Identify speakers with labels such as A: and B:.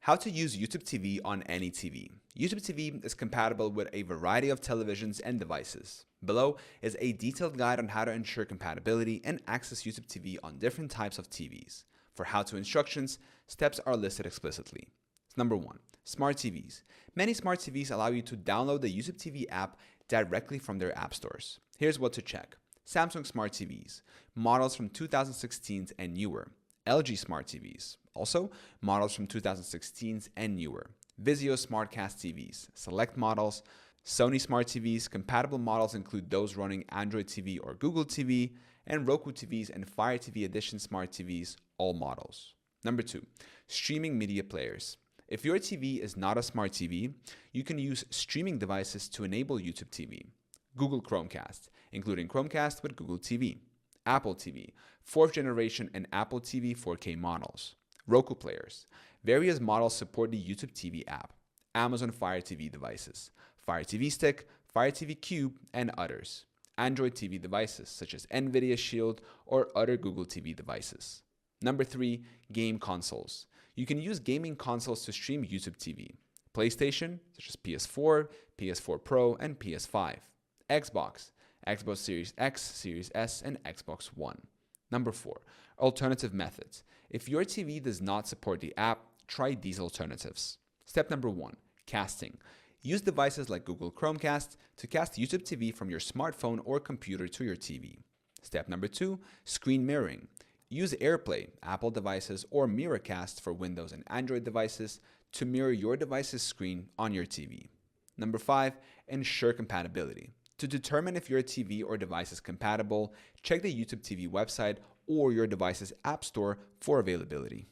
A: How to use YouTube TV on any TV. YouTube TV is compatible with a variety of televisions and devices. Below is a detailed guide on how to ensure compatibility and access YouTube TV on different types of TVs. For how-to instructions, steps are listed explicitly. Number 1. Smart TVs. Many smart TVs allow you to download the YouTube TV app directly from their app stores. Here's what to check. Samsung Smart TVs. Models from 2016 and newer. LG Smart TVs. Also, models from 2016 and newer. Vizio SmartCast TVs. Select models. Sony Smart TVs. Compatible models include those running Android TV or Google TV. And Roku TVs and Fire TV Edition Smart TVs. All models. Number 2. Streaming media players. If your TV is not a smart TV, you can use streaming devices to enable YouTube TV. Google Chromecast, including Chromecast with Google TV. Apple TV, 4th generation and Apple TV 4K models. Roku players. Various models support the YouTube TV app. Amazon Fire TV devices. Fire TV Stick, Fire TV Cube, and others. Android TV devices such as NVIDIA Shield or other Google TV devices. Number 3. Game consoles. You can use gaming consoles to stream YouTube TV. PlayStation, such as PS4, PS4 Pro, and PS5. Xbox, Xbox Series X, Series S, and Xbox One. Number 4. Alternative methods. If your TV does not support the app, try these alternatives. Step number 1. Casting. Use devices like Google Chromecast to cast YouTube TV from your smartphone or computer to your TV. Step number 2. Screen mirroring. Use AirPlay, Apple devices, or Miracast for Windows and Android devices to mirror your device's screen on your TV. Number 5. Ensure compatibility. To determine if your TV or device is compatible, check the YouTube TV website or your device's app store for availability.